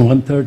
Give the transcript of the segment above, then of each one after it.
1/3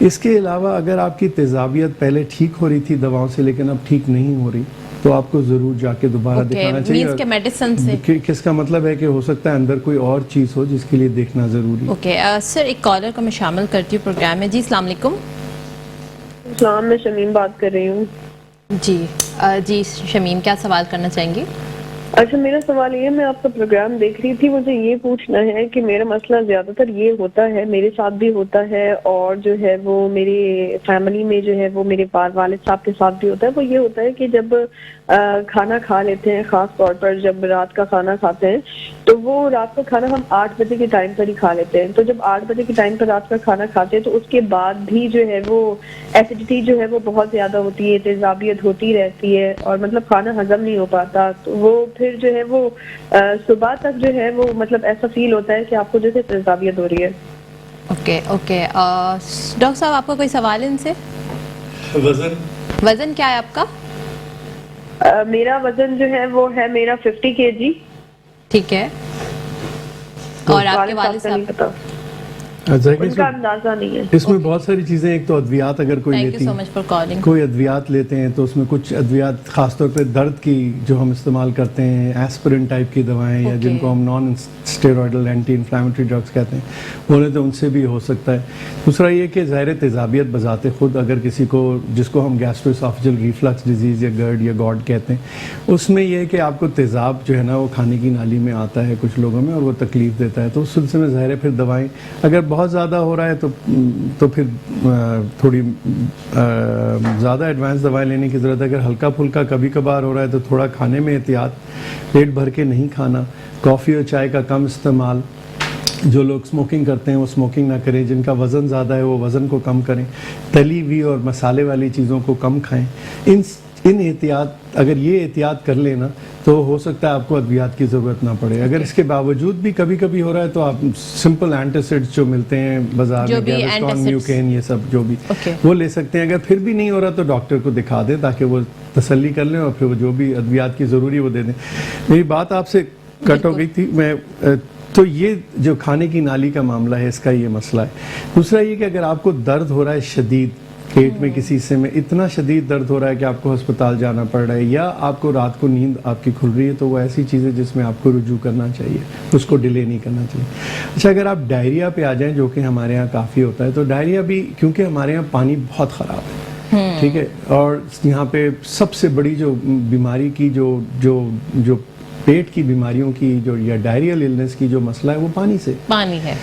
اس کے علاوہ اگر آپ کی تیزابیت پہلے ٹھیک ہو رہی تھی دواؤں سے لیکن اب ٹھیک نہیں ہو رہی تو آپ کو ضرور جا کے دوبارہ دکھانا چاہیے. میڈیسن سے کس کا مطلب ہے کہ ہو سکتا ہے اندر کوئی اور چیز ہو جس کے لیے دیکھنا ضروری. اوکے سر، ایک کالر کو میں شامل کرتی ہوں پروگرام میں. جی السلام علیکم. السلام، میں شمیم بات کر رہی ہوں. جی شمیم، کیا سوال کرنا چاہیں گی؟ اچھا، میرا سوال یہ ہے، میں آپ کا پروگرام دیکھ رہی تھی، مجھے یہ پوچھنا ہے کہ میرا مسئلہ زیادہ تر یہ ہوتا ہے، میرے ساتھ بھی ہوتا ہے اور جو ہے وہ میری فیملی میں جو ہے وہ میرے والد صاحب کے ساتھ بھی ہوتا ہے. وہ یہ ہوتا ہے کہ جب کھانا کھا لیتے ہیں، خاص طور پر جب رات کا کھانا کھاتے ہیں تو وہ رات کا کھانا ہم 8 بجے کے ٹائم پر ہی کھا لیتے ہیں. تو جب 8 بجے کے ٹائم پر رات کا کھانا کھاتے ہیں تو اس کے بعد بھی جو ہے وہ ایسیڈیٹی جو ہے وہ بہت زیادہ ہوتی ہے، تیزابیت ہوتی رہتی ہے اور مطلب کھانا ہضم نہیں ہو پاتا. تو وہ پھر جو ہے وہ صبح تک جو ہے وہ مطلب ایسا فیل ہوتا ہے کہ آپ کو جیسے تیزابیت ہو رہی ہے. اوکے ڈاکٹر صاحب، آپ کا کوئی سوال ان سے؟ وزن کیا ہے آپ کا؟ میرا وزن جو ہے وہ ہے میرا 50 kg. ٹھیک ہے. اور آپ کے والد صاحب؟ نہیں پتا، ان کا اندازہ نہیں ہے. اس میں بہت ساری چیزیں، ایک تو ادویات اگر کوئی لیتی ہے، کوئی ادویات لیتے ہیں تو اس میں کچھ ادویات خاص طور پہ درد کی جو ہم استعمال کرتے ہیں، ایسپرین ٹائپ کی دوائیں یا جن کو ہم نان اسٹیرائڈل اینٹی انفلیمیٹری ڈرگس کہتے ہیں، بولے تو ان سے بھی ہو سکتا ہے. دوسرا یہ کہ ظاہر تیزابیت بذات خود اگر کسی کو، جس کو ہم گیسٹرو اسوفیجل ریفلکس ڈیزیز یا گرڈ یا گاڈ کہتے ہیں، اس میں یہ ہے کہ آپ کو تیزاب جو ہے نا وہ کھانے کی نالی میں آتا ہے کچھ لوگوں میں اور وہ تکلیف دیتا ہے. تو اس سلسلے میں ظاہر ہے پھر دوائیں اگر بہت زیادہ ہو رہا ہے تو پھر تھوڑی زیادہ ایڈوانس دوائیں لینے کی ضرورت ہے. اگر ہلکا پھلکا کبھی کبھار ہو رہا ہے تو تھوڑا کھانے میں احتیاط، پیٹ بھر کے نہیں کھانا، کافی اور چائے کا کم استعمال. جو لوگ سموکنگ کرتے ہیں وہ سموکنگ نہ کریں، جن کا وزن زیادہ ہے وہ وزن کو کم کریں، تلی ہوئی اور مسالے والی چیزوں کو کم کھائیں. ان احتیاط، اگر یہ احتیاط کر لینا تو ہو سکتا ہے آپ کو ادویات کی ضرورت نہ پڑے. اگر اس کے باوجود بھی کبھی کبھی ہو رہا ہے تو آپ سمپل اینٹاسڈس جو ملتے ہیں بازار میں، گیوسٹون، میوکین، یہ سب جو بھی وہ لے سکتے ہیں. اگر پھر بھی نہیں ہو رہا تو ڈاکٹر کو دکھا دیں تاکہ وہ تسلی کر لیں اور پھر وہ جو بھی ادویات کی ضروری وہ دے دیں. میری بات آپ سے کٹ ہو گئی تھی. تو یہ جو کھانے کی نالی کا معاملہ ہے، اس کا یہ مسئلہ ہے. دوسرا یہ کہ اگر آپ کو درد ہو رہا ہے شدید، پیٹ میں کسی حصے میں اتنا شدید درد ہو رہا ہے کہ آپ کو ہسپتال جانا پڑ رہا ہے، یا آپ کو رات کو نیند آپ کی کھل رہی ہے، تو وہ ایسی چیز ہے جس میں آپ کو رجوع کرنا چاہیے، اس کو ڈیلے نہیں کرنا چاہیے. اچھا، اگر آپ ڈائریا پہ آ جائیں جو کہ ہمارے یہاں کافی ہوتا ہے، تو ڈائریا بھی کیونکہ ہمارے یہاں پانی بہت خراب ہے، ٹھیک ہے، اور یہاں پہ سب سے بڑی جو بیماری کی جو پیٹ کی بیماریوں کی جو یا ڈائریل النس کی جو مسئلہ ہے وہ پانی ہے.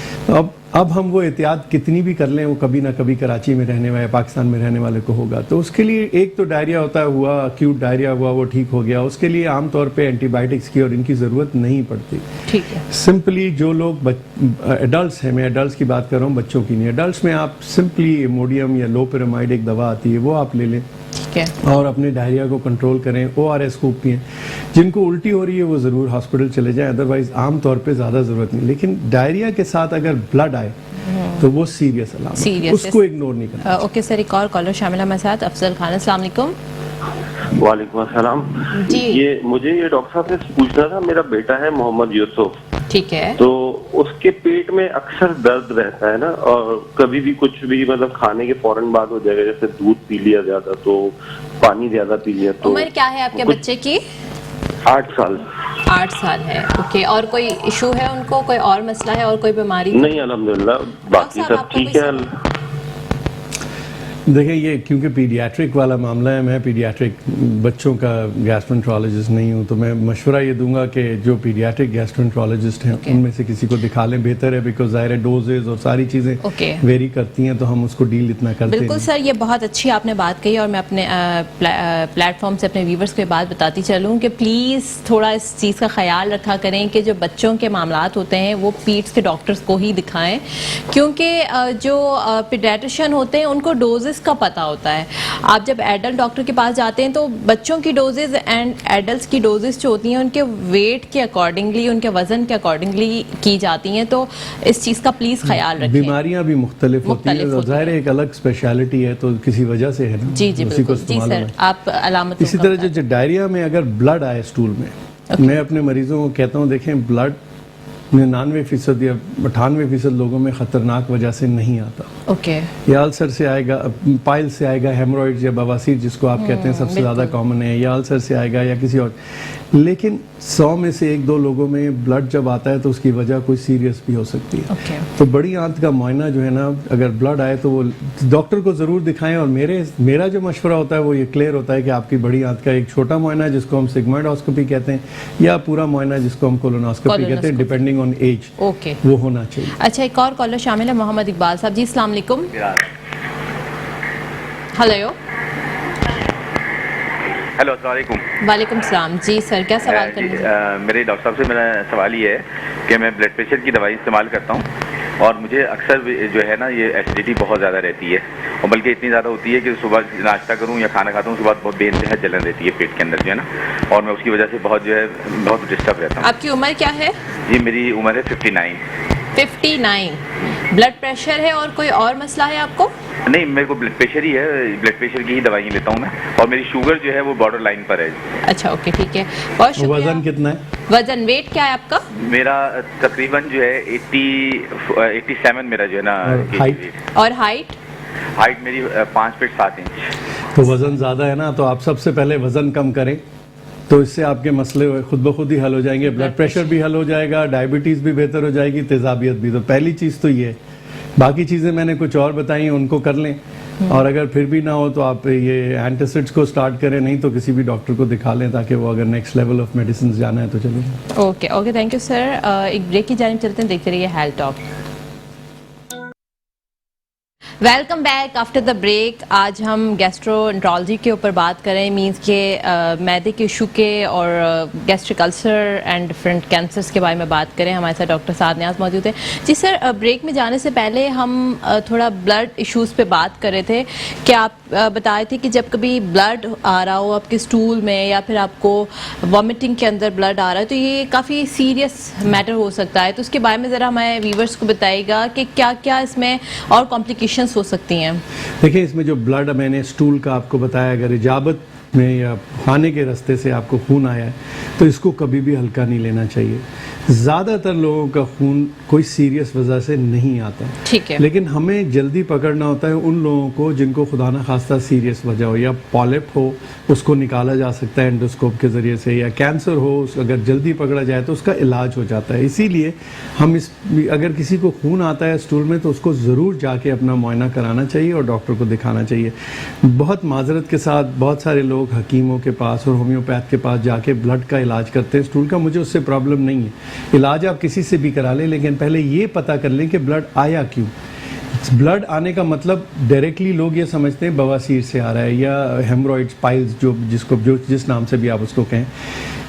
اب ہم وہ احتیاط کتنی بھی کر لیں وہ کبھی نہ کبھی کراچی میں رہنے والے، پاکستان میں رہنے والے کو ہوگا. تو اس کے لیے ایک تو ڈائریا ہوتا ہے، ہوا اکیوٹ ڈائریا ہوا، وہ ٹھیک ہو گیا، اس کے لیے عام طور پہ اینٹی بائیوٹکس کی اور ان کی ضرورت نہیں پڑتی. ٹھیک ہے. سمپلی جو لوگ ایڈلٹس ہیں، میں ایڈلٹس کی بات کر رہا ہوں، بچوں کی نہیں. ایڈلٹس میں آپ سمپلی ایموڈیم یا لوپیرامیڈ ایک دوا آتی ہے، وہ آپ لے لیں اور اپنے ڈائریا کو کنٹرول کریں. ORS خوب پئیں. جن کو الٹی ہو رہی ہے وہ ضرور ہاسپٹل چلے جائیں، ادروائز عام طور پہ زیادہ ضرورت نہیں. لیکن ڈائریا کے ساتھ اگر بلڈ آئے تو وہ سیریس علامت ہے، اس کو اگنور نہیں کرنا. اوکے سر، ایک اور کالر شامل ہے ہمارے ساتھ، افضل خان. السلام علیکم. وعلیکم السلام. جی، مجھے یہ ڈاکٹر صاحب سے پوچھنا تھا، میرا بیٹا ہے محمد یوسف. ٹھیک ہے. تو اس کے پیٹ میں اکثر درد رہتا ہے نا، اور کبھی بھی کچھ بھی مطلب کھانے کے فوراً بعد ہو جائے گا، جیسے دودھ پی لیا زیادہ تو پانی زیادہ پی لیا. تو عمر کیا ہے آپ کے بچے کی؟ 8 سال. 8 سال ہے. اوکے. اور کوئی ایشو ہے ان کو، کوئی اور مسئلہ ہے اور کوئی بیماری؟ نہیں، الحمدللہ باقی سب ٹھیک ہے. دیکھیں، یہ کیونکہ پیڈیاٹرک والا معاملہ ہے، میں پیڈیاٹرک بچوں کا گیسٹرونٹرولوجسٹ نہیں ہوں، تو میں مشورہ یہ دوں گا کہ جو پیڈیاٹرک گیسٹرونٹرولوجسٹ ہیں ان میں سے کسی کو دکھا لیں، بہتر ہے، بیکاز ظاہر ڈوزز اور ساری چیزیں ویری کرتی ہیں تو ہم اس کو ڈیل اتنا کرتے ہیں. بالکل سر، یہ بہت اچھی آپ نے بات کہی، اور میں اپنے پلیٹ فارم سے اپنے ویورز کو یہ بات بتاتی چلوں کہ پلیز تھوڑا اس چیز کا خیال رکھا کریں کہ جو بچوں کے معاملات ہوتے ہیں وہ پیڈس کے ڈاکٹرز کو ہی دکھائیں، کیونکہ جو پیڈیاٹریشین ہوتے ہیں ان کو ڈوزز کا پتہ ہوتا ہے. آپ جب ایڈلٹ ڈاکٹر کے پاس جاتے ہیں تو بچوں کی ڈوزز اینڈ ایڈلٹس کی ڈوزز جو ہوتی ہیں ان کے ویٹ کے اکارڈنگلی، ان کے وزن کے اکارڈنگلی کی جاتی ہیں. تو اس چیز کا پلیز خیال رکھیں. بیماریاں بھی مختلف ہوتی ہیں، ظاہر ایک الگ اسپیشلٹی ہے تو کسی وجہ سے ہے نا. جی بالکل. جی سر، آپ علامت. اسی طرح جو ڈائریا میں اگر بلڈ آئے اسٹول میں، میں اپنے مریضوں کو کہتا ہوں دیکھیں بلڈ 99% یا 98% لوگوں میں خطرناک وجہ سے نہیں آتا. اوکے. یا السر سے آئے گا, پائل سے آئے گا, ہیمورائڈز یا بواسیر جس کو آپ کہتے ہیں سب سے زیادہ کامن ہے, یا السر سے آئے گا یا کسی اور. لیکن 100 میں سے 1-2 لوگوں میں بلڈ جب آتا ہے تو اس کی وجہ کوئی سیریس بھی ہو سکتی ہے. تو بڑی آنت کا معائنہ جو ہے نا, اگر بلڈ آئے تو وہ ڈاکٹر کو ضرور دکھائیں. اور میرا جو مشورہ ہوتا ہے وہ یہ کلیئر ہوتا ہے کہ آپ کی بڑی آنت کا ایک چھوٹا معائنہ جس کو ہم سگموئڈوسکوپی کہتے ہیں, یا پورا معائنہ جس کو ہم کولونوسکوپی کہتے ہیں, ڈیپینڈنگ آن ایج, وہ ہونا چاہیے. اچھا, ایک اور کالر شامل ہے, محمد اقبال صاحب. جی السلام علیکم. ہلو. ہیلو, السلام علیکم. وعلیکم السلام. جی سر, کیا سوال کرنا؟ میرے ڈاکٹر صاحب سے میرا سوال یہ ہے کہ میں بلڈ پریشر کی دوائی استعمال کرتا ہوں اور مجھے اکثر جو ہے نا یہ ایسیڈیٹی بہت زیادہ رہتی ہے, اور بلکہ اتنی زیادہ ہوتی ہے کہ صبح ناشتہ کروں یا کھانا کھاتا ہوں اس کے بعد بہت بے انتہا جلن رہتی ہے پیٹ کے اندر جو ہے نا, اور میں اس کی وجہ سے بہت جو ہے بہت ڈسٹرب رہتا ہوں. آپ کی عمر کیا ہے؟ جی میری عمر ہے 59. 59. بلڈ پریشر ہے اور کوئی اور مسئلہ ہے آپ کو؟ نہیں, میرے کو بلڈ پریشر ہی ہے, بلڈ پریشر کی ہی دوائیں لیتا ہوں میں, اور میری شوگر جو ہے وہ بارڈر لائن پر ہے. اچھا, اوکے, ٹھیک ہے, بہت شکریہ. وزن کتنا ہے؟ وزن, ویٹ کیا ہے آپ کا؟ میرا تقریباً جو ہے 87 میرا جو ہے نا. اور ہائٹ میری 5 فٹ 7 انچ. تو وزن زیادہ ہے نا, تو آپ سب سے پہلے وزن کم کریں, تو اس سے آپ کے مسئلے خود بخود ہی حل ہو جائیں گے. بلڈ پریشر بھی حل ہو جائے گا, ڈائبٹیز بھی بہتر ہو جائے گی, تیزابیت بھی. تو پہلی چیز تو یہ ہے. باقی چیزیں میں نے کچھ اور بتائی ہیں, ان کو کر لیں, اور اگر پھر بھی نہ ہو تو آپ یہ اینٹاسڈس کو سٹارٹ کریں, نہیں تو کسی بھی ڈاکٹر کو دکھا لیں تاکہ وہ اگر نیکسٹ لیول آف میڈیسنز جانا ہے تو چلیں. Okay, okay, thank you sir. ایک بریک کی جانب چلتے ہیں, دیکھتے رہیے health talk. Welcome back after the break. آج ہم گیسٹرو-انٹرالوجی کے اوپر بات کریں, مینس کہ معدے کے ایشو کے اور gastric ulcer and different cancerous کے بارے میں بات کریں. ہمارے ساتھ ڈاکٹر سعد نیاز موجود ہیں. جی سر, بریک میں جانے سے پہلے ہم تھوڑا بلڈ ایشوز پہ بات کر رہے تھے کہ آپ بتائے تھے کہ جب کبھی بلڈ آ رہا ہو آپ کے اسٹول میں یا پھر آپ کو وامٹنگ کے اندر بلڈ آ رہا ہے تو یہ کافی سیریس میٹر ہو سکتا ہے. تو اس کے بارے میں ذرا ہمارے ویورز کو بتائیے گا کہ کیا کیا اس میں اور کمپلیکیشنس ہو سکتی ہیں. دیکھیں, اس میں جو بلڈ میں نے اسٹول کا آپ کو بتایا, اگر اجابت میں یا کھانے کے راستے سے آپ کو خون آیا ہے تو اس کو کبھی بھی ہلکا نہیں لینا چاہیے. زیادہ تر لوگوں کا خون کوئی سیریس وجہ سے نہیں آتا, ٹھیک ہے, لیکن ہمیں جلدی پکڑنا ہوتا ہے ان لوگوں کو جن کو خدا نہ خواستہ سیریس وجہ ہو, یا پالپ ہو اس کو نکالا جا سکتا ہے انڈوسکوپ کے ذریعے سے, یا کینسر ہو اگر جلدی پکڑا جائے تو اس کا علاج ہو جاتا ہے. اسی لیے ہم اگر کسی کو خون آتا ہے اسٹول میں تو اس کو ضرور جا کے اپنا معائنہ کرانا چاہیے اور ڈاکٹر کو دکھانا چاہیے. بہت معذرت کے ساتھ بہت سارے لوگ حکیموں کے پاس اور ہومیوپیتھ کے پاس جا کے بلڈ کا علاج کرتے ہیں اسٹول کا. مجھے اس سے پرابلم نہیں ہے, علاج آپ کسی سے بھی کرا لیں, لیکن پہلے یہ پتہ کر لیں کہ بلڈ آیا کیوں. بلڈ آنے کا مطلب ڈائریکٹلی لوگ یہ سمجھتے ہیں بواسیر سے آ رہا ہے یا ہیمورائڈز, پائلز, جس نام سے بھی آپ اس کو کہیں.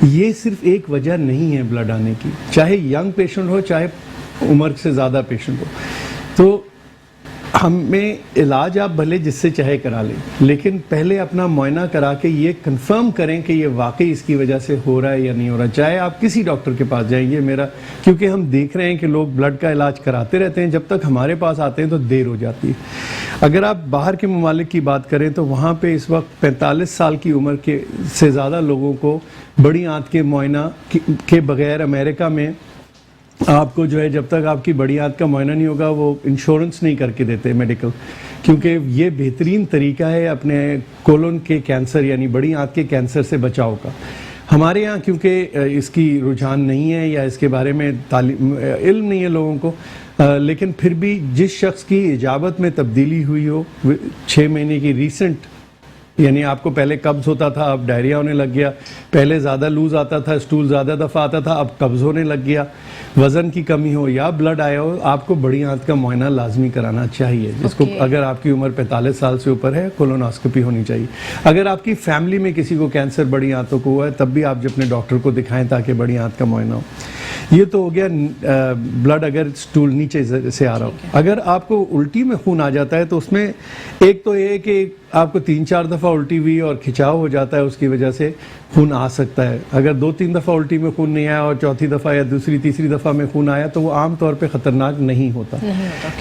یہ صرف ایک وجہ نہیں ہے بلڈ آنے کی, چاہے ینگ پیشنٹ ہو چاہے عمر سے زیادہ پیشنٹ ہو. تو ہمیں علاج آپ بھلے جس سے چاہے کرا لیں, لیکن پہلے اپنا معائنہ کرا کے یہ کنفرم کریں کہ یہ واقعی اس کی وجہ سے ہو رہا ہے یا نہیں ہو رہا. چاہے آپ کسی ڈاکٹر کے پاس جائیں, یہ میرا, کیونکہ ہم دیکھ رہے ہیں کہ لوگ بلڈ کا علاج کراتے رہتے ہیں, جب تک ہمارے پاس آتے ہیں تو دیر ہو جاتی ہے. اگر آپ باہر کے ممالک کی بات کریں تو وہاں پہ اس وقت 45 سال کی عمر کے سے زیادہ لوگوں کو بڑی آنت کے معائنہ کے بغیر امریکہ میں آپ کو جو ہے جب تک آپ کی بڑی آنت کا معائنہ نہیں ہوگا وہ انشورنس نہیں کر کے دیتے میڈیکل, کیونکہ یہ بہترین طریقہ ہے اپنے کولون کے کینسر یعنی بڑی آنت کے کینسر سے بچاؤ کا. ہمارے یہاں کیونکہ اس کی رجحان نہیں ہے یا اس کے بارے میں علم نہیں ہے لوگوں کو, لیکن پھر بھی جس شخص کی اجابت میں تبدیلی ہوئی ہو 6 مہینے کی ریسنٹ, یعنی آپ کو پہلے قبض ہوتا تھا اب ڈائریا ہونے لگ گیا, پہلے زیادہ لوز آتا تھا, اسٹول زیادہ دفعہ آتا تھا, اب قبض ہونے لگ گیا, وزن کی کمی ہو یا بلڈ آیا ہو, آپ کو بڑی آنت کا معائنہ لازمی کرانا چاہیے, جس کو اگر آپ کی عمر 45 سال سے اوپر ہے کولونوسکوپی ہونی چاہیے. اگر آپ کی فیملی میں کسی کو کینسر بڑی آنتوں کو ہوا ہے تب بھی آپ اپنے ڈاکٹر کو دکھائیں تاکہ بڑی آنت کا معائنہ ہو. یہ تو ہو گیا بلڈ اگر اسٹول نیچے سے آ رہا ہو. اگر آپ کو الٹی میں خون آ جاتا ہے تو اس میں ایک تو یہ ہے کہ آپ کو 3-4 دفعہ الٹی ہوئی اور کھچاؤ ہو جاتا ہے, اس کی وجہ سے خون آ سکتا ہے. اگر 2-3 دفعہ الٹی میں خون نہیں آیا اور چوتھی دفعہ یا دوسری تیسری دفعہ میں خون آیا تو وہ عام طور پہ خطرناک نہیں ہوتا.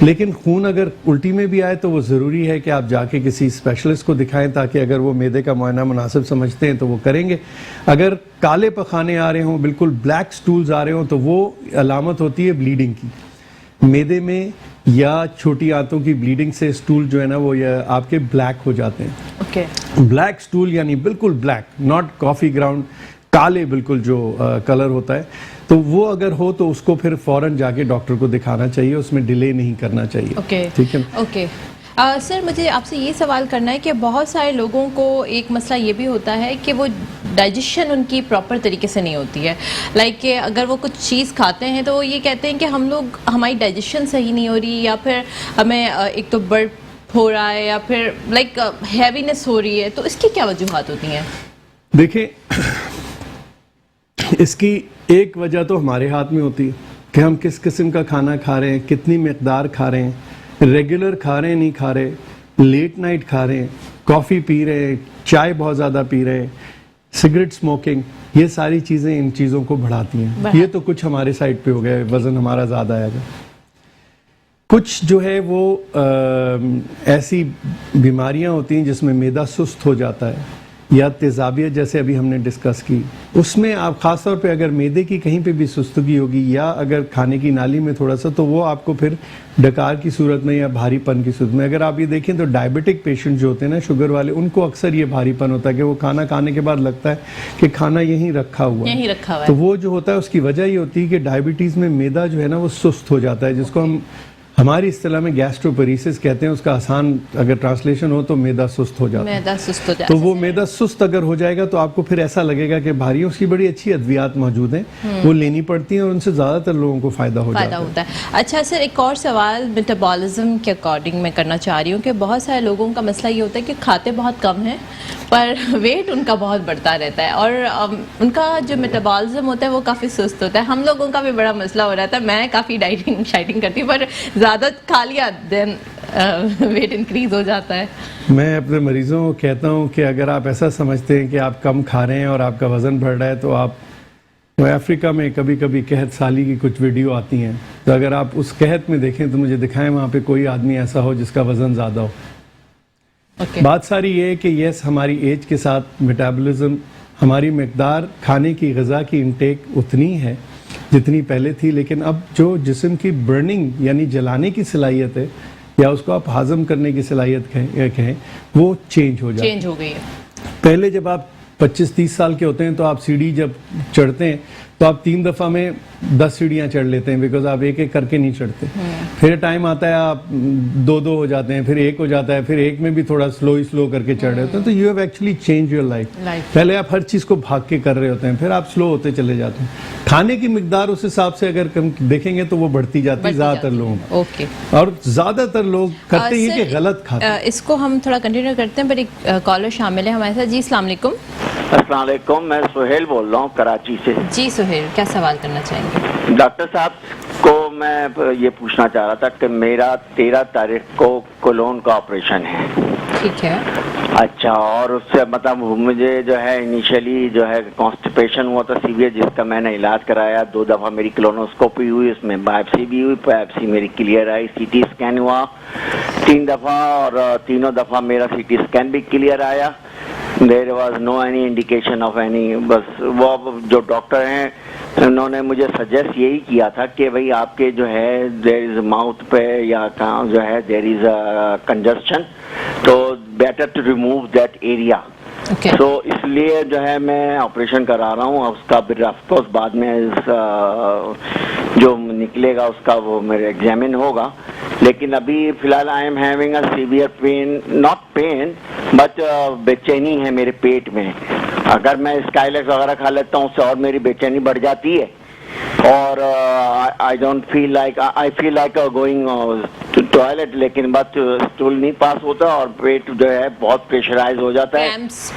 لیکن خون اگر الٹی میں بھی آئے تو وہ ضروری ہے کہ آپ جا کے کسی اسپیشلسٹ کو دکھائیں تاکہ اگر وہ معدے کا معائنہ مناسب سمجھتے ہیں تو وہ کریں گے. اگر کالے پخانے آ رہے ہوں, بالکل بلیک سٹولز آ رہے ہوں, تو وہ علامت ہوتی ہے بلیڈنگ کی. میدے میں یا چھوٹی آنتوں کی بلیڈنگ سے سٹول جو ہے نا وہ آپ کے بلیک ہو جاتے ہیں. اوکے. بلیک سٹول یعنی بالکل بلیک, ناٹ کافی گراؤنڈ, کالے بالکل جو کلر ہوتا ہے, تو وہ اگر ہو تو اس کو پھر فوراً جا کے ڈاکٹر کو دکھانا چاہیے, اس میں ڈیلے نہیں کرنا چاہیے. اوکے. ٹھیک ہے. اوکے سر, مجھے آپ سے یہ سوال کرنا ہے کہ بہت سارے لوگوں کو ایک مسئلہ یہ بھی ہوتا ہے کہ وہ ڈائجیشن ان کی پراپر طریقے سے نہیں ہوتی ہے. لائک کہ اگر وہ کچھ چیز کھاتے ہیں تو وہ یہ کہتے ہیں کہ ہماری ڈائجیشن صحیح نہیں ہو رہی, یا پھر ہمیں ایک تو برڈ ہو رہا ہے, یا پھر لائک ہیوینس ہو رہی ہے. تو اس کی کیا وجوہات ہوتی ہیں؟ دیکھیں, اس کی ایک وجہ تو ہمارے ہاتھ میں ہوتی ہے کہ ہم کس قسم کا کھانا کھا رہے ہیں, کتنی مقدار کھا رہے ہیں, ریگولر کھا رہے ہیں نہیں کھا رہے, لیٹ نائٹ کھا رہے ہیں, کافی پی رہے ہیں, چائے بہت زیادہ پی رہے ہیں, سگریٹ سموکنگ, یہ ساری چیزیں ان چیزوں کو بڑھاتی ہیں. یہ تو کچھ ہمارے سائڈ پہ ہو گیا, وزن ہمارا زیادہ آئے گا. کچھ جو ہے وہ ایسی بیماریاں ہوتی ہیں جس میں معدہ سست ہو جاتا ہے, یا تیزابیت جیسے ابھی ہم نے ڈسکس کی, اس میں آپ خاص طور پہ اگر معدے کی کہیں پہ بھی سستگی ہوگی یا اگر کھانے کی نالی میں تھوڑا سا, تو وہ آپ کو پھر ڈکار کی صورت میں یا بھاری پن کی صورت میں, اگر آپ یہ دیکھیں تو ڈائبٹک پیشنٹ جو ہوتے ہیں نا, شوگر والے, ان کو اکثر یہ بھاری پن ہوتا ہے کہ وہ کھانا کھانے کے بعد لگتا ہے کہ کھانا یہیں رکھا ہوا ہے. تو وہ جو ہوتا ہے اس کی وجہ یہ ہوتی ہے کہ ڈائبٹیز میں معدہ جو ہے نا وہ سست ہو جاتا ہے, جس کو ہم ہماری اصطلاح میں گیسٹروپیریسس کہتے ہیں. اس کا آسان اگر ٹرانسلیشن ہو تو معدہ سست ہو جاتا ہے. تو وہ معدہ سست اگر ہو جائے گا تو آپ کو پھر ایسا لگے گا کہ بھاری, اس کی بڑی اچھی ادویات موجود ہیں, وہ لینی پڑتی ہیں, اور ان سے زیادہ تر لوگوں کو فائدہ ہوتا ہے. اچھا سر, ایک اور سوال میٹابولزم کے اکارڈنگ میں کرنا چاہ رہی ہوں کہ بہت سارے لوگوں کا مسئلہ یہ ہوتا ہے کہ کھاتے بہت کم ہیں پر ویٹ ان کا بہت بڑھتا رہتا ہے, اور ان کا جو میٹابولزم ہوتا ہے وہ کافی سست ہوتا ہے. ہم لوگوں کا بھی بڑا مسئلہ ہو رہا تھا, میں کافی ڈائٹنگ کرتی ہوں, پر زیادہ کھا لیا دین ویٹ انکریز ہو جاتا ہے. میں اپنے مریضوں کو کہتا ہوں کہ اگر آپ ایسا سمجھتے ہیں کہ آپ کم کھا رہے ہیں اور آپ کا وزن بڑھ رہا ہے, تو آپ افریقہ میں کبھی کبھی قحط سالی کی کچھ ویڈیو آتی ہیں, تو اگر آپ اس قحط میں دیکھیں تو مجھے دکھائیں وہاں پہ کوئی آدمی ایسا ہو جس کا وزن زیادہ ہو. بات ساری یہ ہے کہ یس, ہماری ایج کے ساتھ میٹابولزم, ہماری مقدار کھانے کی, غذا کی انٹیک اتنی ہے جتنی پہلے تھی, لیکن اب جو جسم کی برننگ یعنی جلانے کی صلاحیت ہے, یا اس کو آپ ہضم کرنے کی صلاحیت کہیں, وہ چینج ہو گئی ہے. پہلے جب آپ 25-30 سال کے ہوتے ہیں تو آپ سیڑھی جب چڑھتے ہیں تو آپ 3 دفعہ میں 10 سیڑھیاں چڑھ لیتے ہیں, بیکاز آپ ایک ایک کر کے نہیں چڑھتے. پھر ٹائم آتا ہے آپ 2 ہو جاتے ہیں, پھر 1 ہو جاتا ہے, پھر 1 میں بھی تھوڑا سلو کر کے چڑھ رہے ہوتے ہیں. تو you have actually change your life. پہلے آپ ہر چیز کو بھاگ کے کر رہے ہوتے ہیں, پھر آپ سلو ہوتے چلے جاتے ہیں. کھانے کی مقدار اس حساب سے اگر دیکھیں گے تو وہ بڑھتی جاتی ہے زیادہ تر لوگوں میں, اور زیادہ تر لوگ کرتے ہیں کہ غلط کھاتے ہیں. اس کو ہم تھوڑا کنٹینیو کرتے ہیں, پر ایک کالر شامل ہے ہمارے ساتھ. جی السلام علیکم. السلام علیکم, میں سہیل بول رہا ہوں کراچی سے. جی سہیل, کیا سوال کرنا چاہیں گے؟ ڈاکٹر صاحب کو میں یہ پوچھنا چاہ رہا تھا کہ میرا 13 تاریخ کو کولون کا آپریشن ہے. ٹھیک ہے. اچھا, اور اس سے مطلب مجھے جو ہے انیشلی جو ہے کانسٹیپیشن ہوا تھا سیویئر, جس کا میں نے علاج کرایا. 2 دفعہ میری کولونوسکوپی ہوئی, اس میں بایپسی بھی ہوئی, بایپسی میری کلیئر آئی. سی ٹی اسکین ہوا 3 دفعہ, اور تینوں دفعہ میرا سی ٹی اسکین بھی کلیئر آیا. There was no any indication of any, بس وہ جو ڈاکٹر ہیں انہوں نے مجھے سجیسٹ یہی کیا تھا کہ بھئی آپ کے جو ہے there is mouth پہ یا کہاں جو ہے there is a congestion, تو better to remove that area. تو اس لیے جو ہے میں آپریشن کرا رہا ہوں. اس کا آف کورس بعد میں جو نکلے گا اس کا وہ میرے ایگزامن ہوگا, لیکن ابھی فی الحال I am having a severe pain, not pain but بے چینی ہے میرے پیٹ میں. اگر میں اسکائلیکس وغیرہ کھا لیتا ہوں اس سے اور میری بے چینی بڑھ جاتی ہے, اور I don't feel like, I feel like going toilet, لیکن بس اسٹول نہیں پاس ہوتا اور پیٹ جو ہے بہت پریشرائز ہو جاتا ہے.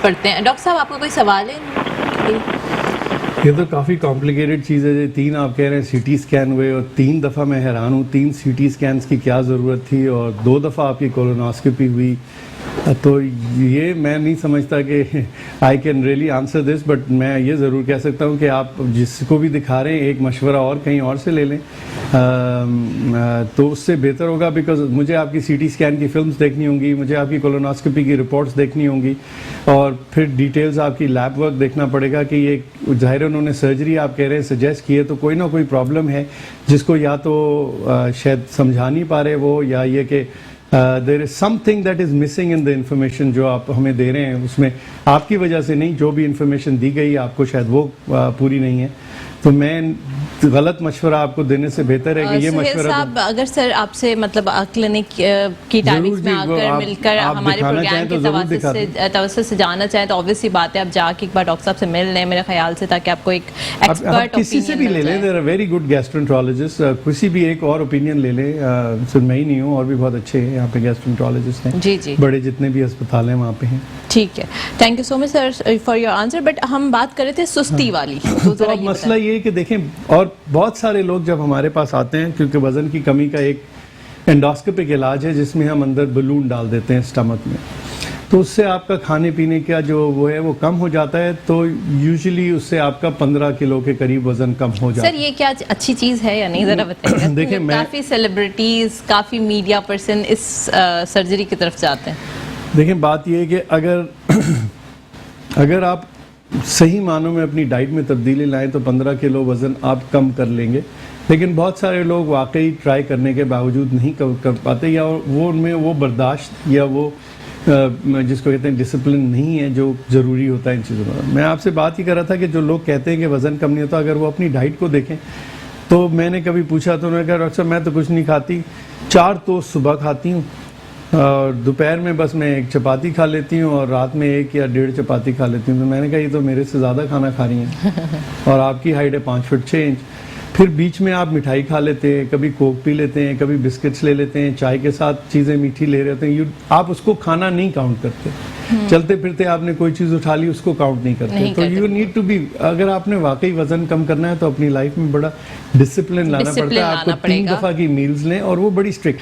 پڑھتے ہیں. ڈاکٹر صاحب آپ کو کوئی سوال ہے؟ یہ تو کافی کمپلیکیٹڈ چیز ہے. 3 آپ کہہ رہے ہیں سی ٹی اسکین ہوئے, اور 3 دفعہ میں حیران ہوں 3 سی ٹی اسکینس کی کیا ضرورت تھی, اور 2 دفعہ آپ کی کولونوسکوپی ہوئی. تو یہ میں نہیں سمجھتا کہ I can really answer this, but میں یہ ضرور کہہ سکتا ہوں کہ آپ جس کو بھی دکھا رہے ہیں ایک مشورہ اور کہیں اور سے لے لیں تو اس سے بہتر ہوگا, بیکاز مجھے آپ کی سی ٹی اسکین کی فلمز دیکھنی ہوں گی, مجھے آپ کی کولونوسکوپی کی رپورٹس دیکھنی ہوں گی, اور پھر ڈیٹیلز آپ کی لیب ورک دیکھنا پڑے گا کہ یہ ظاہر انہوں نے سرجری آپ کہہ رہے ہیں سجیسٹ کی ہے, تو کوئی نہ کوئی پرابلم ہے جس کو یا تو شاید سمجھا نہیں پا رہے وہ, یا یہ کہ there is something that is missing in the information جو آپ ہمیں دے رہے ہیں, اس میں آپ کی وجہ سے نہیں, جو بھی انفارمیشن دی گئی آپ کو شاید وہ پوری نہیں ہے. تو میں غلط مشورہ آپ کو دینے سے بہتر ہے کہ یہ مشورہ صاحب اگر سر آپ سے مطلب کلینک کی ٹائمنگز میں آ کر مل کر ہمارے پروگرام کے توسط سے جانا چاہیں تو obviously بات ہے آپ جا کے ایک بار ڈاکٹر صاحب سے مل لیں میرے خیال سے, تاکہ آپ کو ایک ایکسپرٹ کسی سے بھی لے لیں, there are very good gastroenterologists, کسی بھی ایک اور اوپینین لے لیں, صرف میں ہی نہیں ہوں, اور بھی بہت اچھے ہیں یہاں پہ گیسٹرونٹرولوجسٹ ہیں, جی جی بڑے جتنے بھی ہسپتال ہیں وہاں پہ ہیں. ٹھیک ہے, thank you so much sir for your answer. But ہم بات کر رہے تھے سستی والی, تو اب مسئلہ یہ ہے کہ دیکھیں, اور بہت سارے لوگ جب ہمارے پاس آتے ہیں, کیونکہ وزن کی کمی کا ایک انڈوسکوپک علاج ہے جس میں ہم اندر بلون ڈال دیتے ہیں اسٹمک میں, تو اس سے آپ کا کھانے پینے کا جو وہ ہے وہ کم ہو جاتا ہے, تو یوزلی اس سے آپ کا 15 کلو کے قریب وزن کم ہو جاتا ہے. سر یہ کیا اچھی چیز ہے یا نہیں, ذرا بتائیے. دیکھیں کافی سیلیبریٹیز, کافی میڈیا پرسن اس سرجری کی طرف جاتے ہیں. دیکھیں بات یہ ہے کہ اگر آپ صحیح معنوں میں اپنی ڈائٹ میں تبدیلی لائیں تو 15 کلو وزن آپ کم کر لیں گے, لیکن بہت سارے لوگ واقعی ٹرائی کرنے کے باوجود نہیں کر پاتے, یا وہ ان میں وہ برداشت یا وہ جس کو کہتے ہیں ڈسپلن نہیں ہے جو ضروری ہوتا ہے ان چیزوں میں. میں آپ سے بات ہی کر رہا تھا کہ جو لوگ کہتے ہیں کہ وزن کم نہیں ہوتا, اگر وہ اپنی ڈائٹ کو دیکھیں تو میں نے کبھی پوچھا تو انہوں نے کہا ڈاکٹر صاحب میں تو کچھ نہیں کھاتی, 4 ٹوسٹ صبح کھاتی ہوں, اور دوپہر میں بس میں 1 چپاتی کھا لیتی ہوں, اور رات میں 1 یا 1.5 چپاتی کھا لیتی ہوں. تو میں نے کہا یہ تو میرے سے زیادہ کھانا کھا رہی ہیں, اور آپ کی ہائٹ ہے 5 فٹ 6 انچ. پھر بیچ میں آپ مٹھائی کھا لیتے ہیں, کبھی کوک پی لیتے ہیں, کبھی بسکٹس لے لیتے ہیں, چائے کے ساتھ چیزیں میٹھی لے رہتے ہیں, آپ اس کو کھانا نہیں کاؤنٹ کرتے. چلتے پھرتے آپ نے کوئی چیز اٹھا لی اس کو کاؤنٹ نہیں کرتے. تو یو نیڈ ٹو بی, اگر آپ نے واقعی وزن کم کرنا ہے تو اپنی لائف میں بڑا ڈسپلن لانا پڑتا ہے. آپ کو 3 دفعہ کی میلز لیں, اور وہ بڑی اسٹرکٹ.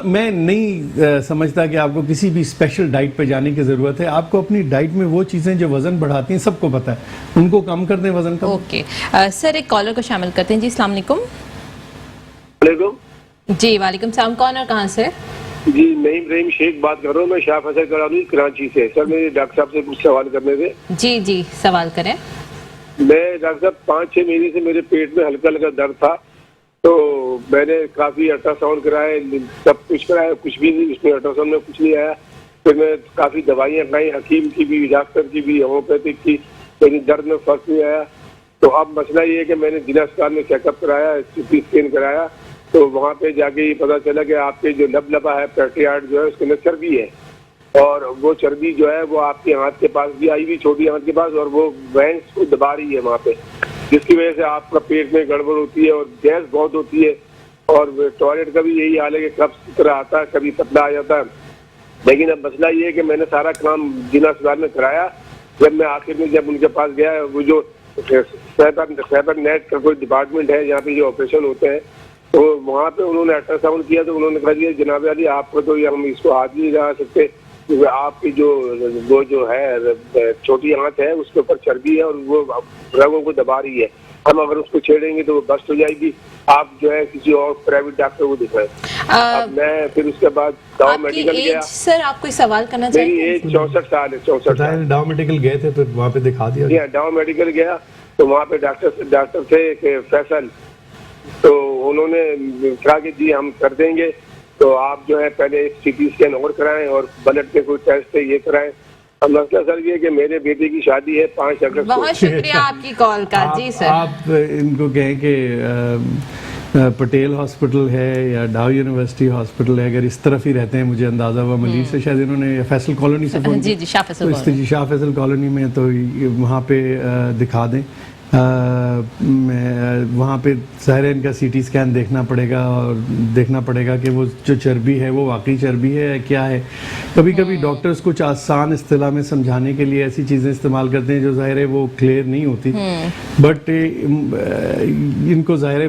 میں نہیں سمجھتا کہ آپ کو کسی بھی اسپیشل ڈائٹ پہ جانے کی ضرورت ہے. آپ کو اپنی ڈائٹ میں وہ چیزیں جو وزن بڑھاتی ہیں سب کو پتہ ہے, ان کو کم کر دیں وزن کم. اوکے سر, ایک کالر کو شامل کرتے ہیں. جی السلام علیکم. جی وعلیکم السلام, کون اور کہاں سے؟ جی میں ابراہیم شیخ بات کر رہا ہوں, میں شاہ فیصل کرا رہا ہوں کراچی سے. سر میرے ڈاکٹر صاحب سے کچھ سوال کرنے تھے. جی جی سوال کریں. میں ڈاکٹر صاحب 5-6 مہینے سے میرے پیٹ میں ہلکا ہلکا درد تھا, تو میں نے کافی الٹرا ساؤنڈ کرائے, سب کچھ کرایا, کچھ بھی نہیں, اس میں الٹرا ساؤنڈ میں کچھ نہیں آیا. پھر میں کافی دوائیاں کھائی, حکیم کی بھی, ڈاکٹر کی بھی, ہومیوپیتھک کی, لیکن درد میں فرق نہیں آیا. تو اب مسئلہ یہ ہے کہ میں نے ضلع اسپتال میں چیک اپ کرایا, سی ٹی اسکین کرایا, تو وہاں پہ جا کے یہ پتا چلا کہ آپ کے جو لبا ہے پیٹریارڈ جو ہے اس کے اندر چربی ہے, اور وہ چربی جو ہے وہ آپ کے ہاتھ کے پاس بھی آئی ہوئی, چھوٹی ہاتھ کے پاس, اور وہ وینس کو دبا رہی ہے وہاں پہ, جس کی وجہ سے آپ کا پیٹ میں گڑبڑ ہوتی ہے اور گیس بہت ہوتی ہے, اور ٹوائلٹ کا بھی یہی حال ہے کہ کب کی طرح آتا ہے, کبھی پتلا آ جاتا ہے. لیکن اب مسئلہ یہ ہے کہ میں نے سارا کام ضلع اسپتال میں کرایا. جب میں آخر میں جب ان کے پاس گیا, وہ جو سیبر نیٹ کا کوئی ڈپارٹمنٹ ہے جہاں پہ جو آپریشن ہوتے ہیں, تو وہاں پہ انہوں نے الٹرا ساؤنڈ کیا, تو انہوں نے کہا دیا جناب علی آپ کو تو ہم اس کو ہاتھ نہیں لگا سکتے, کیونکہ آپ کی وہ جو ہے چھوٹی آنت ہے اس کے اوپر چربی ہے اور وہ رگوں کو دبا رہی ہے, ہم اگر اس کو چھیڑیں گے تو وہ بسٹ ہو جائے گی, آپ جو ہے کسی اور پرائیویٹ ڈاکٹر کو دکھائیں. اب میں پھر اس کے بعد ڈاؤ میڈیکل گیا. سر آپ کوئی سوال کرنا چاہیں؟ میری ایج 64 سال ہے. 64 سال. ڈاؤ میڈیکل گئے تھے, پھر وہاں پہ دکھا دیا. ڈاؤ میڈیکل گیا تو وہاں پہ ڈاکٹر تھے کہ فیصل, تو انہوں نے کہا کہ جی ہم کر دیں گے, تو آپ جو ہے پہلے ایک سی ٹی اسکین اور کرائیں اور بلڈ کے کوئی ٹیسٹ ہے یہ کرائیں. اب مسئلہ سر یہ کہ میرے بیٹے کی شادی ہے 5 اگست کو. بہت شکریہ آپ کی کال کا. جی سر آپ ان کو کہیں کہ پٹیل ہاسپٹل ہے یا ڈاؤ یونیورسٹی ہاسپٹل ہے, اگر اس طرف ہی رہتے ہیں, مجھے اندازہ ہوا ملیر سے شاید انہوں نے فیصل کالونی سے فون, جی جی شاہ فیصل کالونی میں, تو وہاں پہ دکھا دیں. وہاں پہ ظاہر ان کا سی ٹی اسکین دیکھنا پڑے گا, اور دیکھنا پڑے گا کہ وہ جو چربی ہے وہ واقعی چربی ہے کیا ہے. کبھی کبھی ڈاکٹرز کچھ آسان اصطلاح میں سمجھانے کے لیے ایسی چیزیں استعمال کرتے ہیں جو ظاہر ہے وہ کلیئر نہیں ہوتی, بٹ ان کو ظاہر ہے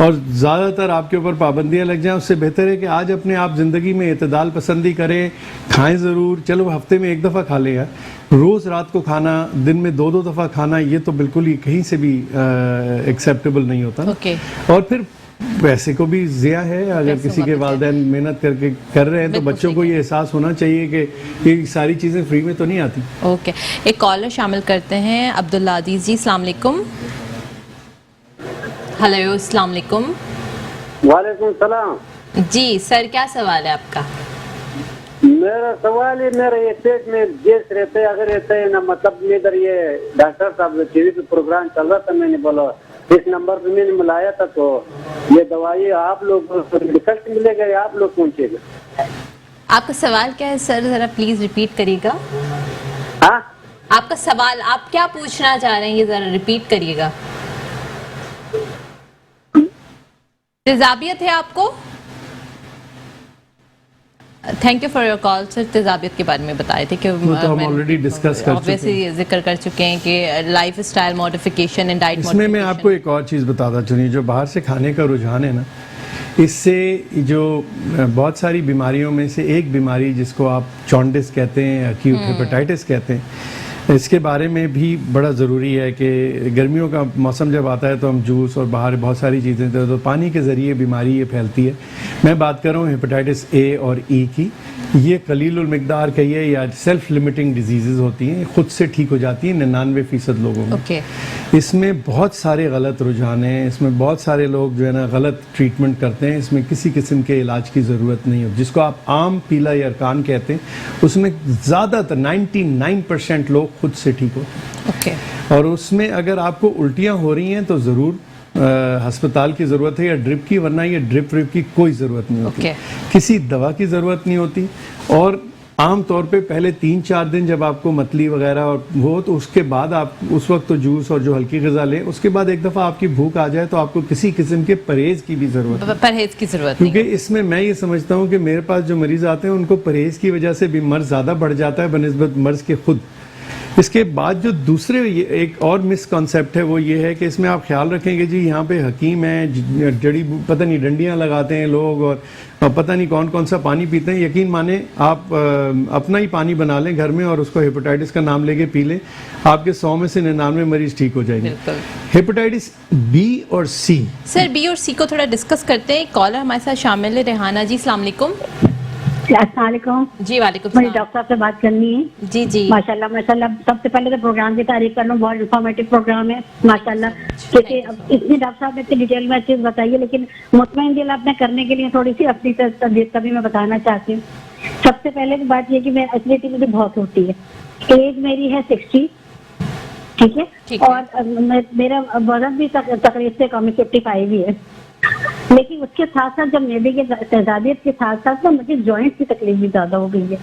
اور زیادہ تر آپ کے اوپر پابندیاں لگ جائیں، اس سے بہتر ہے کہ آج اپنے آپ زندگی میں اعتدال پسندی کریں، کھائیں ضرور، چلو ہفتے میں 1 دفعہ کھا لیں یار، روز رات کو کھانا، دن میں 2 دفعہ کھانا، یہ تو بالکل ہی کہیں سے بھی ایکسیپٹیبل نہیں ہوتا. اور پھر پیسے کو بھی ضیاع ہے. اگر کسی کے والدین محنت کر کے کر رہے ہیں تو بچوں کو یہ احساس ہونا چاہیے کہ یہ ساری چیزیں فری میں تو نہیں آتی. اوکے، ایک کالر شامل کرتے ہیں، عبداللہ عزیز جی. السلام علیکم. ہیلو، السلام علیکم. وعلیکم السلام. جی سر، کیا سوال ہے آپ کا؟ میرا سوال ہے، میرا یہ پیٹ میں گیس رہتا ہے، اگر رہتا ہے نا، مطلب ادھر یہ ڈاکٹر صاحب ٹی وی پہ پروگرام چل رہا تھا، میں نے بولا اس نمبر پہ میں نے ملایا تھا، تو یہ دوائی آپ لوگ ریزلٹ ملے گا یا آپ لوگ پہنچے گا؟ آپ کا سوال کیا ہے سر؟ ذرا پلیز ریپیٹ کریے گا. ہاں، آپ کا سوال، آپ کیا پوچھنا چاہ رہے ہیں، یہ ذرا ریپیٹ کریے گا. تیزابیت ہے آپ کو؟ Thank you for your call sir. تیزابیت کے بارے میں بتائے تھے کہ ہم آلریڈی ڈسکس کر چکے ہیں، ذکر کر چکے ہیں کہ lifestyle modification and diet اس میں آپ کو ایک اور چیز بتاتا چلیے، جو باہر سے کھانے کا رجحان ہے نا، اس سے جو بہت ساری بیماریوں میں سے ایک بیماری جس کو آپ چونڈس کہتے ہیں، ایکیوٹ ہیپاٹائٹس کہتے ہیں، اس کے بارے میں بھی بڑا ضروری ہے کہ گرمیوں کا موسم جب آتا ہے تو ہم جوس اور باہر بہت ساری چیزیں تو پانی کے ذریعے بیماری یہ پھیلتی ہے. میں بات کر رہا ہوں ہیپاٹائٹس اے اور ای کی. یہ قلیل المقدار کہیے یا سیلف لمیٹنگ ڈیزیزز ہوتی ہیں، خود سے ٹھیک ہو جاتی ہیں 99% لوگوں میں. اس میں بہت سارے غلط رجحان ہیں، اس میں بہت سارے لوگ جو ہے نا غلط ٹریٹمنٹ کرتے ہیں. اس میں کسی قسم کے علاج کی ضرورت نہیں ہوتی. جس کو آپ عام پیلا یرکان کہتے ہیں، اس میں زیادہ تر 99% لوگ خود سے ٹھیک ہوتے ہیں. اور اس میں اگر آپ کو الٹیاں ہو رہی ہیں تو ضرور ہسپتال کی ضرورت ہے یا ڈرپ کی، ورنہ یہ ڈرپ ورپ کی کوئی ضرورت نہیں ہوتی. کسی دوا کی ضرورت نہیں ہوتی. اور عام طور پہ پہلے 3-4 دن جب آپ کو متلی وغیرہ ہو تو اس کے بعد آپ اس وقت تو جوس اور جو ہلکی غذا لیں. اس کے بعد ایک دفعہ آپ کی بھوک آ جائے تو آپ کو کسی قسم کے پرہیز کی بھی ضرورت ہے. پرہیز کی ضرورت کیونکہ اس میں یہ سمجھتا ہوں کہ میرے پاس جو مریض آتے ہیں ان کو پرہیز کی وجہ سے بھی مرض زیادہ بڑھ جاتا ہے بنسبت مرض کے خود. اس کے بعد جو دوسرے ایک اور مس کانسیپٹ ہے وہ یہ ہے کہ اس میں آپ خیال رکھیں گے جی یہاں پہ حکیم ہیں، جڑی پتہ نہیں ڈنڈیاں لگاتے ہیں لوگ، اور پتہ نہیں کون کون سا پانی پیتے ہیں. یقین مانیں آپ اپنا ہی پانی بنا لیں گھر میں اور اس کو ہیپاٹائٹس کا نام لے کے پی لیں، آپ کے 100 میں سے 99 مریض ٹھیک ہو جائیں گے. ہیپاٹائٹس بی اور سی. سر بی اور سی کو تھوڑا ڈسکس کرتے ہیں. کالر ہمارے ساتھ شامل ہے، ریحانہ جی. السلام علیکم. السلام علیکم. جی وعلیکم مجھے السلام. ڈاکٹر صاحب سے بات کرنی ہے. جی جی ماشاء اللہ. سب سے پہلے تو پروگرام کی تعریف کر لوں، بہت انفارمیٹیو پروگرام ہے ماشاء اللہ. کیونکہ اتنی ڈاکٹر صاحب نے اتنی ڈیٹیل میں چیز بتائیے، لیکن مطمئن دل آپ نے کرنے کے لیے تھوڑی سی اپنی طبیعت کا بھی میں بتانا چاہتی ہوں. سب سے پہلے بات یہ کہ میں ایسیڈیٹی مجھے بہت ہوتی ہے. ایج میری ہے 60، ٹھیک ہے، اور میرا وزن بھی تقریب سے کم 55 ہی ہے. لیکن اس کے ساتھ ساتھ جب میدے کی تیزابیت کے ساتھ ساتھ مجھے جوائنٹ کی تکلیف بھی زیادہ ہو گئی ہے.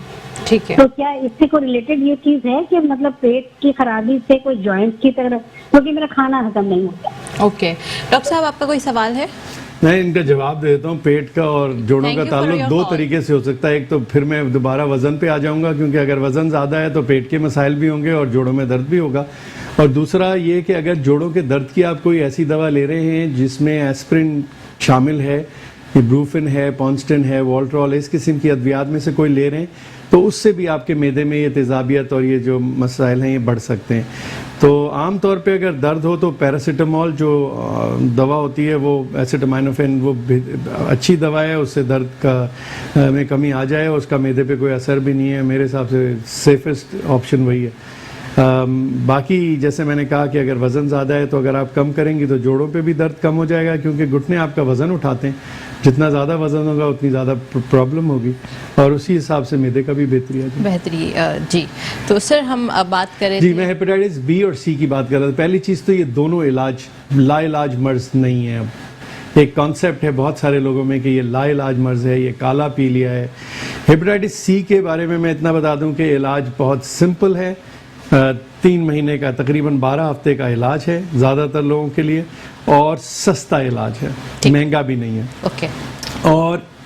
ٹھیک ہے، تو کیا اس سے کوئی ریلیٹڈ یہ چیز ہے کہ مطلب پیٹ کی خرابی سے کوئی جوائنٹ کی طرح، کیونکہ میرا کھانا ہضم نہیں ہوتا. اوکے ڈاکٹر صاحب آپ کا کوئی سوال ہے؟ میں ان کا جواب دیتا ہوں. پیٹ کا اور جوڑوں کا تعلق 2 طریقے سے ہو سکتا ہے. ایک تو پھر میں دوبارہ وزن پہ آ جاؤں گا، کیونکہ اگر وزن زیادہ ہے تو پیٹ کے مسائل بھی ہوں گے اور جوڑوں میں درد بھی ہوگا. اور دوسرا یہ کہ اگر جوڑوں کے درد کی آپ کوئی ایسی دوا لے رہے ہیں جس میں ایسپرین شامل ہے، بروفن ہے، پونسٹن ہے، والٹرول، اس قسم کی ادویات میں سے کوئی لے رہے ہیں تو اس سے بھی آپ کے معدے میں یہ تیزابیت اور یہ جو مسائل ہیں یہ بڑھ سکتے ہیں. تو عام طور پہ اگر درد ہو تو پیراسیٹامول جو دوا ہوتی ہے وہ ایسیٹامینوفین وہ اچھی دوا ہے، اس سے درد کا میں کمی آ جائے اور اس کا معدے پہ کوئی اثر بھی نہیں ہے. میرے حساب سے سیفسٹ آپشن وہی ہے. باقی جیسے میں نے کہا کہ اگر وزن زیادہ ہے تو اگر آپ کم کریں گی تو جوڑوں پہ بھی درد کم ہو جائے گا، کیونکہ گھٹنے آپ کا وزن اٹھاتے ہیں. جتنا زیادہ وزن ہوگا اتنی زیادہ پرابلم ہوگی اور اسی حساب سے معدے کا بھی بہتری. جی تو سر ہم اب بات کریں. جی میں ہیپاٹائٹس بی اور سی کی بات کر رہا تھا. پہلی چیز تو یہ دونوں لا علاج مرض نہیں ہے. اب ایک کانسیپٹ ہے بہت سارے لوگوں میں کہ یہ لا علاج مرض ہے، یہ کالا پی لیا ہے. ہیپاٹائٹس سی کے بارے میں اتنا بتا دوں کہ علاج بہت سمپل ہے. 3 مہینے کا تقریباً 12 ہفتے کا علاج ہے زیادہ تر لوگوں کے لیے، اور سستا علاج ہے، مہنگا بھی نہیں ہے. اوکے. اور